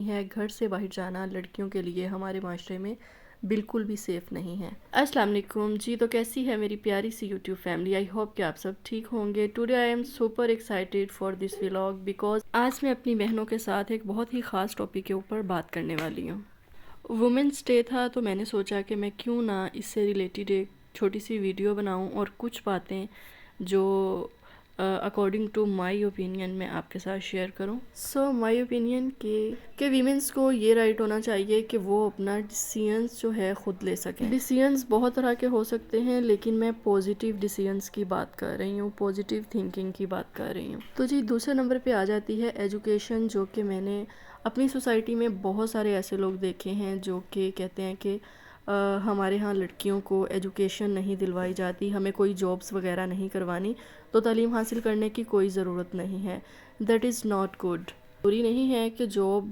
ہے، گھر سے باہر جانا لڑکیوں کے لیے ہمارے معاشرے میں بالکل بھی سیف نہیں ہے۔ السلام علیکم جی، تو کیسی ہے میری پیاری سی یوٹیوب فیملی؟ آئی ہوپ کہ آپ سب ٹھیک ہوں گے۔ Today I am super excited for this vlog because آج میں اپنی بہنوں کے ساتھ ایک بہت ہی خاص ٹاپک کے اوپر بات کرنے والی ہوں۔ وومنس ڈے تھا تو میں نے سوچا کہ میں کیوں نہ اس سے ریلیٹڈ ایک چھوٹی سی ویڈیو بناؤں اور کچھ باتیں جو اکارڈنگ ٹو مائی اوپینین میں آپ کے ساتھ شیئر کروں۔ سو مائی اوپینین کہ ویمنس کو یہ رائٹ ہونا چاہیے کہ وہ اپنا ڈیسیژنس جو ہے خود لے سکیں۔ ڈیسیژنس بہت طرح کے ہو سکتے ہیں، لیکن میں پازیٹیو ڈیسیژنس کی بات کر رہی ہوں، پازیٹیو تھنکنگ کی بات کر رہی ہوں۔ تو جی دوسرے نمبر پہ آ جاتی ہے ایجوکیشن، جو کہ میں نے اپنی سوسائٹی میں بہت سارے ایسے لوگ دیکھے ہیں جو کہ کہتے ہیں کہ ہمارے ہاں لڑکیوں کو ایجوکیشن نہیں دلوائی جاتی، ہمیں کوئی جابس وغیرہ نہیں کروانی، تو تعلیم حاصل کرنے کی کوئی ضرورت نہیں ہے۔ That is not good. ضروری نہیں ہے کہ جاب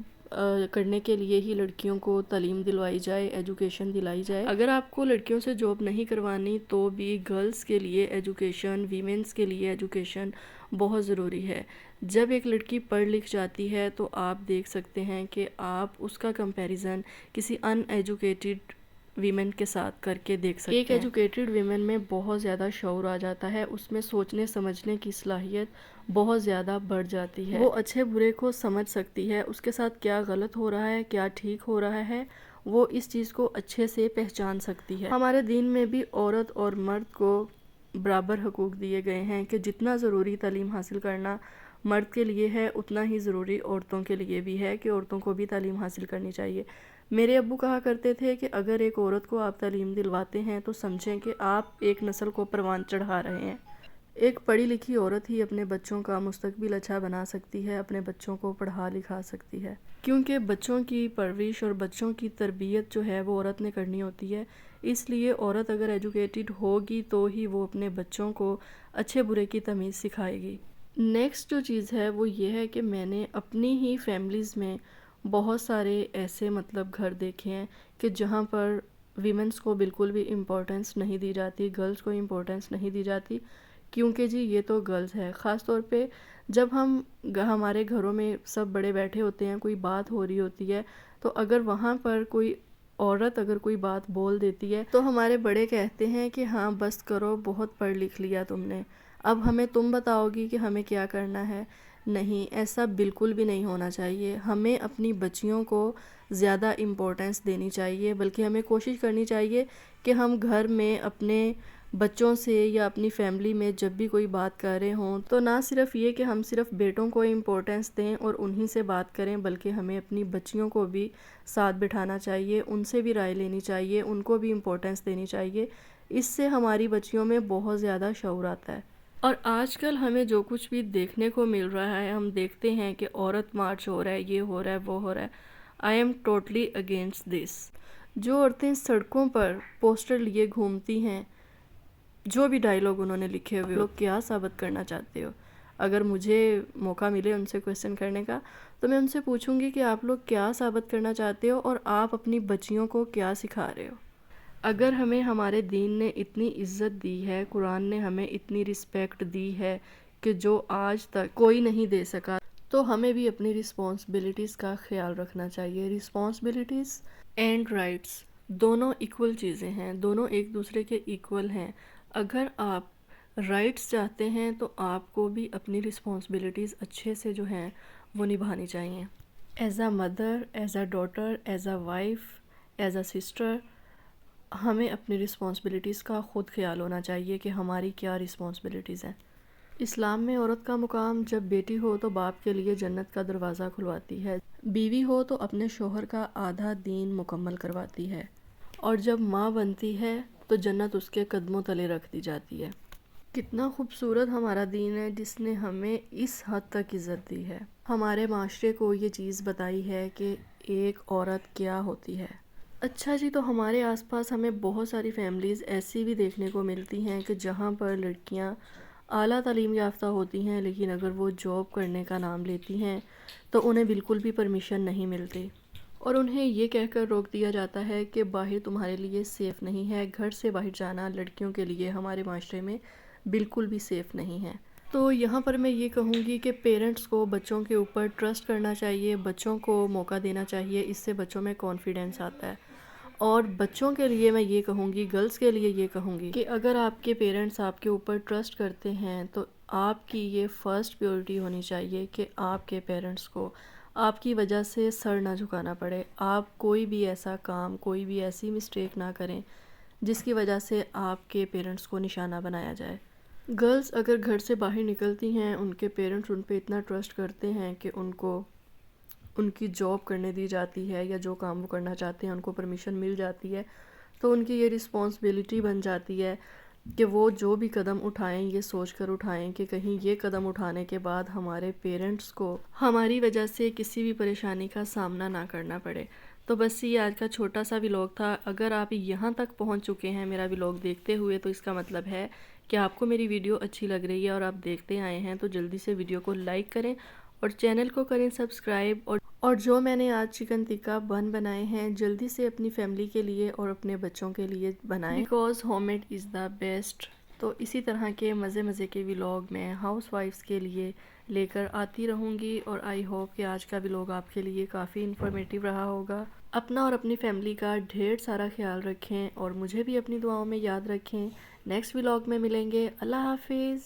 کرنے کے لیے ہی لڑکیوں کو تعلیم دلوائی جائے، ایجوکیشن دلائی جائے۔ اگر آپ کو لڑکیوں سے جاب نہیں کروانی تو بھی گرلز کے لیے ایجوکیشن، ویمنس کے لیے ایجوکیشن بہت ضروری ہے۔ جب ایک لڑکی پڑھ لکھ جاتی ہے تو آپ دیکھ سکتے ہیں کہ آپ اس کا کمپیریزن کسی ان ایجوکیٹڈ ویمن کے ساتھ کر کے دیکھ سکتے ہیں۔ ایک ایجوکیٹڈ ویمن میں بہت زیادہ شعور آ جاتا ہے، اس میں سوچنے سمجھنے کی صلاحیت بہت زیادہ بڑھ جاتی ہے۔ وہ اچھے برے کو سمجھ سکتی ہے، اس کے ساتھ کیا غلط ہو رہا ہے، کیا ٹھیک ہو رہا ہے، وہ اس چیز کو اچھے سے پہچان سکتی ہے۔ ہمارے دین میں بھی عورت اور مرد کو برابر حقوق دیے گئے ہیں کہ جتنا ضروری تعلیم حاصل کرنا مرد کے لیے ہے، اتنا ہی ضروری عورتوں کے لیے بھی ہے کہ عورتوں کو بھی تعلیم حاصل کرنی چاہیے۔ میرے ابو کہا کرتے تھے کہ اگر ایک عورت کو آپ تعلیم دلواتے ہیں تو سمجھیں کہ آپ ایک نسل کو پروان چڑھا رہے ہیں۔ ایک پڑھی لکھی عورت ہی اپنے بچوں کا مستقبل اچھا بنا سکتی ہے، اپنے بچوں کو پڑھا لکھا سکتی ہے، کیونکہ بچوں کی پرورش اور بچوں کی تربیت جو ہے وہ عورت نے کرنی ہوتی ہے۔ اس لیے عورت اگر ایجوکیٹڈ ہوگی تو ہی وہ اپنے بچوں کو اچھے برے کی تمیز سکھائے گی۔ نیکسٹ جو چیز ہے وہ یہ ہے کہ میں نے اپنی ہی فیملیز میں بہت سارے ایسے گھر دیکھے ہیں کہ جہاں پر ویمنس کو بالکل بھی امپورٹنس نہیں دی جاتی، گرلز کو امپورٹنس نہیں دی جاتی، کیونکہ جی یہ تو گرلز ہے۔ خاص طور پہ جب ہمارے گھروں میں سب بڑے بیٹھے ہوتے ہیں، کوئی بات ہو رہی ہوتی ہے، تو اگر وہاں پر کوئی عورت اگر کوئی بات بول دیتی ہے تو ہمارے بڑے کہتے ہیں کہ ہاں بس کرو، بہت پڑھ لکھ لیا تم نے، اب ہمیں تم بتاؤ گی کہ ہمیں کیا کرنا ہے۔ نہیں، ایسا بالکل بھی نہیں ہونا چاہیے۔ ہمیں اپنی بچیوں کو زیادہ امپورٹنس دینی چاہیے، بلکہ ہمیں کوشش کرنی چاہیے کہ ہم گھر میں اپنے بچوں سے یا اپنی فیملی میں جب بھی کوئی بات کر رہے ہوں تو نہ صرف یہ کہ ہم صرف بیٹوں کو امپورٹنس دیں اور انہی سے بات کریں، بلکہ ہمیں اپنی بچیوں کو بھی ساتھ بٹھانا چاہیے، ان سے بھی رائے لینی چاہیے، ان کو بھی امپورٹنس دینی چاہیے۔ اس سے ہماری بچیوں میں بہت زیادہ شعور آتا ہے۔ اور آج کل ہمیں جو کچھ بھی دیکھنے کو مل رہا ہے، ہم دیکھتے ہیں کہ عورت مارچ ہو رہا ہے، یہ ہو رہا ہے، وہ ہو رہا ہے۔ I am totally against this. جو عورتیں سڑکوں پر پوسٹر لیے گھومتی ہیں، جو بھی ڈائیلاگ انہوں نے لکھے ہوئے، لوگ کیا ثابت کرنا چاہتے ہو؟ اگر مجھے موقع ملے ان سے کویسچن کرنے کا تو میں ان سے پوچھوں گی کہ آپ لوگ کیا ثابت کرنا چاہتے ہو اور آپ اپنی بچیوں کو کیا سکھا رہے ہو؟ اگر ہمیں ہمارے دین نے اتنی عزت دی ہے، قرآن نے ہمیں اتنی رسپیکٹ دی ہے کہ جو آج تک کوئی نہیں دے سکا، تو ہمیں بھی اپنی رسپانسبلٹیز کا خیال رکھنا چاہیے۔ رسپانسبلٹیز اینڈ رائٹس دونوں ایکول چیزیں ہیں، دونوں ایک دوسرے کے ایکول ہیں۔ اگر آپ رائٹس چاہتے ہیں تو آپ کو بھی اپنی رسپانسبلٹیز اچھے سے جو ہیں وہ نبھانی چاہیے۔ As a mother, as a daughter, as a wife, as a sister, ہمیں اپنی رسپانسبلٹیز کا خود خیال ہونا چاہیے کہ ہماری کیا رسپانسبلٹیز ہیں۔ اسلام میں عورت کا مقام جب بیٹی ہو تو باپ کے لیے جنت کا دروازہ کھلواتی ہے، بیوی ہو تو اپنے شوہر کا آدھا دین مکمل کرواتی ہے، اور جب ماں بنتی ہے تو جنت اس کے قدموں تلے رکھ دی جاتی ہے۔ کتنا خوبصورت ہمارا دین ہے جس نے ہمیں اس حد تک عزت دی ہے، ہمارے معاشرے کو یہ چیز بتائی ہے کہ ایک عورت کیا ہوتی ہے۔ اچھا جی، تو ہمارے آس پاس ہمیں بہت ساری فیملیز ایسی بھی دیکھنے کو ملتی ہیں کہ جہاں پر لڑکیاں اعلیٰ تعلیم یافتہ ہوتی ہیں، لیکن اگر وہ جاب کرنے کا نام لیتی ہیں تو انہیں بالکل بھی پرمیشن نہیں ملتی، اور انہیں یہ کہہ کر روک دیا جاتا ہے کہ باہر تمہارے لیے سیف نہیں ہے، گھر سے باہر جانا لڑکیوں کے لیے ہمارے معاشرے میں بالکل بھی سیف نہیں ہے۔ تو یہاں پر میں یہ کہوں گی کہ پیرنٹس کو بچوں کے اوپر ٹرسٹ کرنا چاہیے، بچوں کو موقع دینا چاہیے، اس سے بچوں میں کانفیڈنس آتا ہے۔ اور بچوں کے لیے میں یہ کہوں گی، گرلس کے لیے یہ کہوں گی کہ اگر آپ کے پیرنٹس آپ کے اوپر ٹرسٹ کرتے ہیں تو آپ کی یہ فرسٹ پیورٹی ہونی چاہیے کہ آپ کے پیرنٹس کو آپ کی وجہ سے سر نہ جھکانا پڑے، آپ کوئی بھی ایسا کام، کوئی بھی ایسی مسٹیک نہ کریں جس کی وجہ سے آپ کے پیرنٹس کو نشانہ بنایا جائے۔ گرلز اگر گھر سے باہر نکلتی ہیں، ان کے پیرنٹس ان پہ اتنا ٹرسٹ کرتے ہیں کہ ان کو ان کی جاب کرنے دی جاتی ہے یا جو کام وہ کرنا چاہتے ہیں ان کو پرمیشن مل جاتی ہے، تو ان کی یہ رسپانسبلٹی بن جاتی ہے کہ وہ جو بھی قدم اٹھائیں یہ سوچ کر اٹھائیں کہ کہیں یہ قدم اٹھانے کے بعد ہمارے پیرنٹس کو ہماری وجہ سے کسی بھی پریشانی کا سامنا نہ کرنا پڑے۔ تو بس یہ آج کا چھوٹا سا ولاگ تھا۔ اگر آپ یہاں تک پہنچ چکے ہیں میرا ولاگ دیکھتے ہوئے تو اس کا مطلب ہے کہ آپ کو میری ویڈیو اچھی لگ رہی ہے اور آپ دیکھتے آئے ہیں، تو جلدی سے ویڈیو کو لائک کریں اور چینل کو کریں سبسکرائب، اور جو میں نے آج چکن ٹکا بنائے ہیں جلدی سے اپنی فیملی کے لیے اور اپنے بچوں کے لیے بنائیں، because home made is the best. تو اسی طرح کے مزے کے ولاگ میں ہاؤس وائفز کے لیے لے کر آتی رہوں گی، اور آئی ہوپ کہ آج کا ولاگ آپ کے لیے کافی انفارمیٹیو رہا ہوگا۔ اپنا اور اپنی فیملی کا ڈھیر سارا خیال رکھیں اور مجھے بھی اپنی دعاؤں میں یاد رکھیں۔ نیکسٹ ولاگ میں ملیں گے۔ اللہ حافظ۔